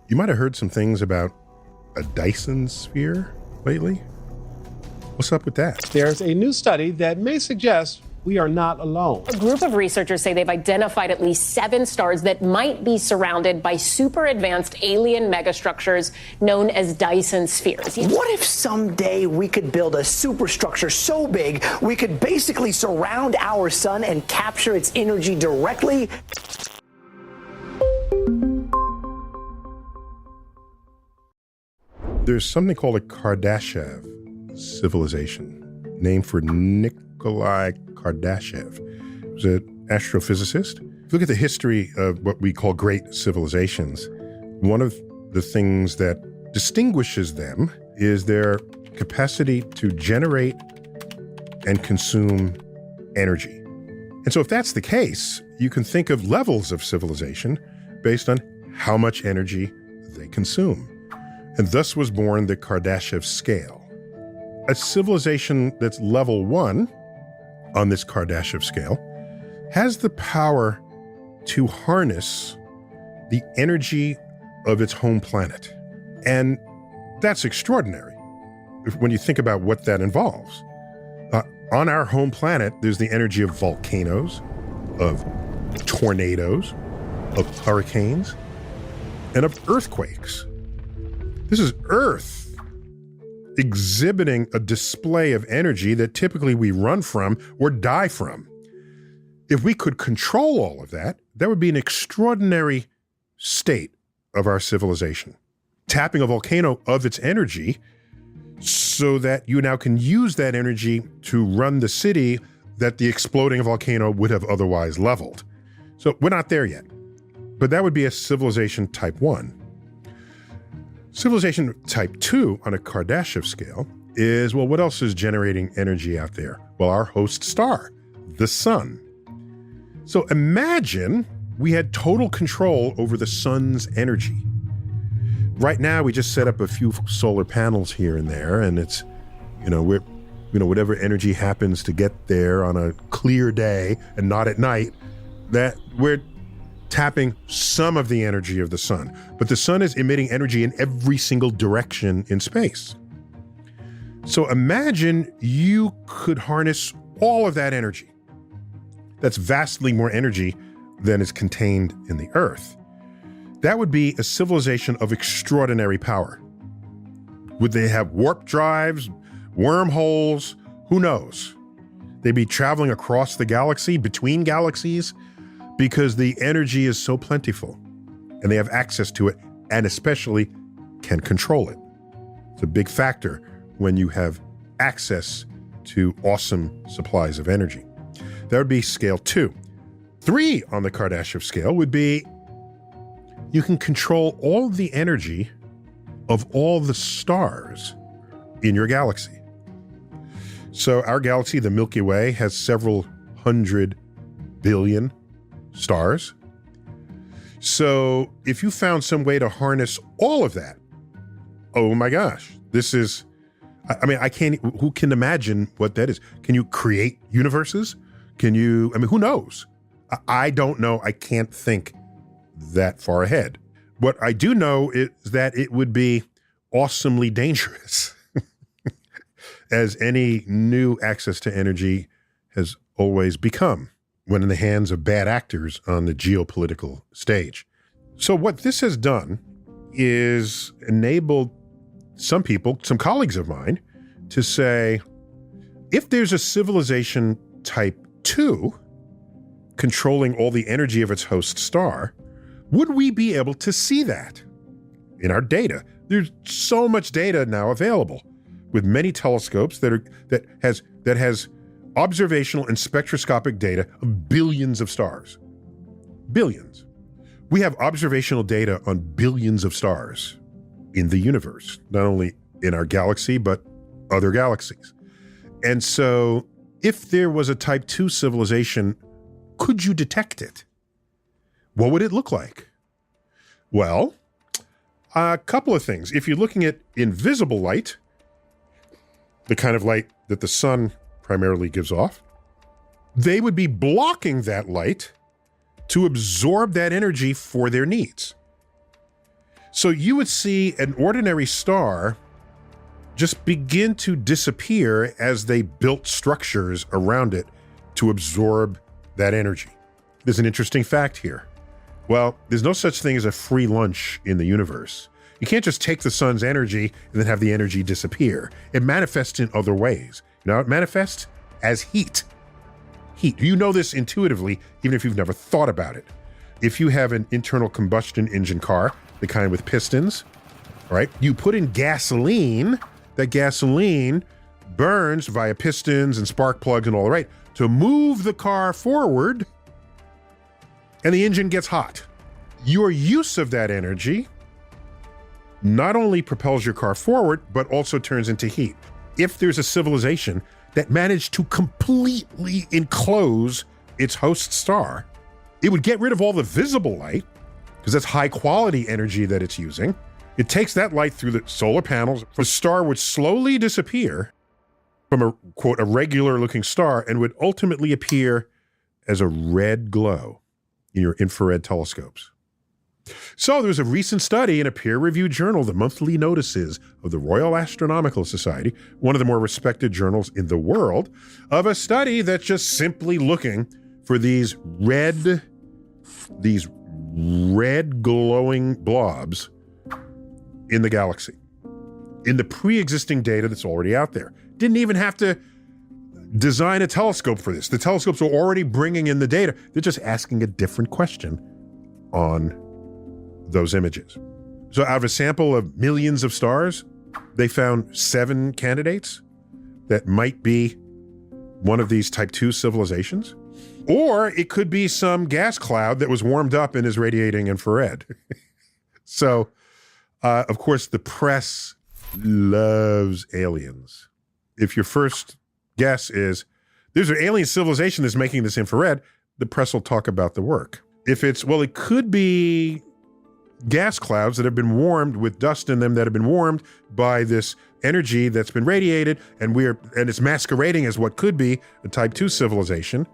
You might have heard some things about a Dyson sphere lately. What's up with that? There's a new study that may suggest we are not alone. A group of researchers say they've identified at least 7 stars that might be surrounded by super advanced alien megastructures known as Dyson spheres. What if someday we could build a superstructure so big we could basically surround our sun and capture its energy directly? There's something called a Kardashev civilization, named for Nikolai Kardashev. He was an astrophysicist. If you look at the history of what we call great civilizations, one of the things that distinguishes them is their capacity to generate and consume energy. And so if that's the case, you can think of levels of civilization based on how much energy they consume. And thus was born the Kardashev scale. A civilization that's level 1 on this Kardashev scale has the power to harness the energy of its home planet. And that's extraordinary when you think about what that involves. On our home planet, there's the energy of volcanoes, of tornadoes, of hurricanes, and of earthquakes. This is Earth exhibiting a display of energy that typically we run from or die from. If we could control all of that, that would be an extraordinary state of our civilization. Tapping a volcano of its energy so that you now can use that energy to run the city that the exploding volcano would have otherwise leveled. So we're not there yet, but that would be a civilization type 1. Civilization type 2 on a Kardashev scale is, well, what else is generating energy out there? Well, our host star, the sun. So imagine we had total control over the sun's energy. Right now, we just set up a few solar panels here and there, and it's, whatever energy happens to get there on a clear day and not at night, that we're tapping some of the energy of the sun. But the sun is emitting energy in every single direction in space. So imagine you could harness all of that energy. That's vastly more energy than is contained in the Earth. That would be a civilization of extraordinary power. Would they have warp drives, wormholes? Who knows? They'd be traveling across the galaxy, between galaxies, because the energy is so plentiful and they have access to it and especially can control it. It's a big factor when you have access to awesome supplies of energy. That would be scale 2. 3 on the Kardashev scale would be you can control all the energy of all the stars in your galaxy. So our galaxy, the Milky Way, has several 100 billion stars. So if you found some way to harness all of that, oh my gosh, this is, who can imagine what that is? Can you create universes? Who knows? I don't know. I can't think that far ahead. What I do know is that it would be awesomely dangerous, as any new access to energy has always become when in the hands of bad actors on the geopolitical stage. So what this has done is enabled some people, some colleagues of mine, to say, if there's a civilization type 2 controlling all the energy of its host star, would we be able to see that in our data? There's so much data now available with many telescopes that has observational and spectroscopic data of billions of stars. Billions. We have observational data on billions of stars in the universe, not only in our galaxy, but other galaxies. And so if there was a type 2 civilization, could you detect it? What would it look like? Well, a couple of things. If you're looking at invisible light, the kind of light that the sun primarily gives off, they would be blocking that light to absorb that energy for their needs. So you would see an ordinary star just begin to disappear as they built structures around it to absorb that energy. There's an interesting fact here. Well, there's no such thing as a free lunch in the universe. You can't just take the sun's energy and then have the energy disappear. It manifests in other ways. You know how it manifests? As heat. Heat. You know this intuitively, even if you've never thought about it. If you have an internal combustion engine car, the kind with pistons, all right, you put in gasoline, that gasoline burns via pistons and spark plugs and all right to move the car forward, and the engine gets hot. Your use of that energy not only propels your car forward, but also turns into heat. If there's a civilization that managed to completely enclose its host star, it would get rid of all the visible light, because that's high quality energy that it's using. It takes that light through the solar panels. The star would slowly disappear from a, quote, a regular looking star and would ultimately appear as a red glow in your infrared telescopes. So there was a recent study in a peer-reviewed journal, the Monthly Notices of the Royal Astronomical Society, one of the more respected journals in the world, of a study that's just simply looking for these red glowing blobs in the galaxy, in the pre-existing data that's already out there. Didn't even have to design a telescope for this. The telescopes are already bringing in the data. They're just asking a different question on those images. So out of a sample of millions of stars, they found 7 candidates that might be one of these type 2 civilizations. Or it could be some gas cloud that was warmed up and is radiating infrared. So, of course, the press loves aliens. If your first guess is, there's an alien civilization that's making this infrared, the press will talk about the work. If it's, well, it could be gas clouds that have been warmed with dust in them that have been warmed by this energy that's been radiated, and it's masquerading as what could be a type 2 civilization.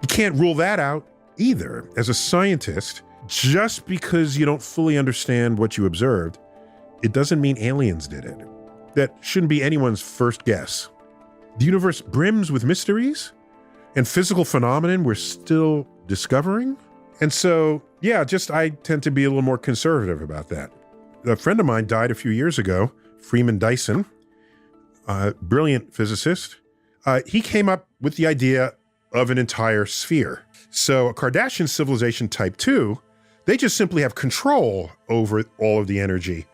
You can't rule that out either. As a scientist, just because you don't fully understand what you observed, it doesn't mean aliens did it. That shouldn't be anyone's first guess. The universe brims with mysteries and physical phenomenon we're still discovering. And so, yeah, I tend to be a little more conservative about that. A friend of mine died a few years ago, Freeman Dyson, a brilliant physicist. He came up with the idea of an entire sphere. So a Kardashian civilization type 2, they just simply have control over all of the energy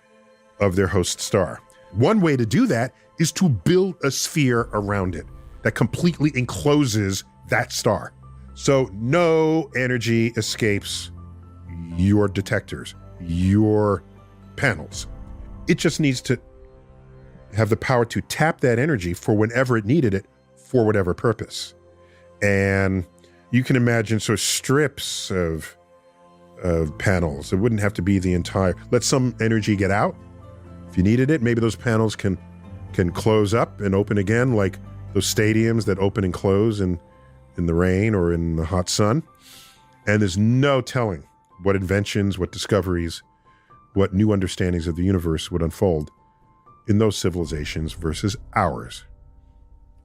of their host star. One way to do that is to build a sphere around it that completely encloses that star. So no energy escapes your detectors, your panels. It just needs to have the power to tap that energy for whenever it needed it for whatever purpose. And you can imagine strips of panels. It wouldn't have to be the entire, let some energy get out. If you needed it, maybe those panels can close up and open again, like those stadiums that open and close in the rain or in the hot sun. And there's no telling what inventions, what discoveries, what new understandings of the universe would unfold in those civilizations versus ours,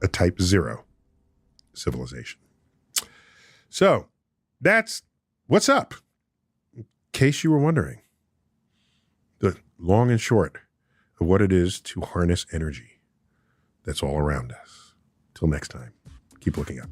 a type 0 civilization. So that's what's up, in case you were wondering. The long and short of what it is to harness energy that's all around us. Till next time, keep looking up.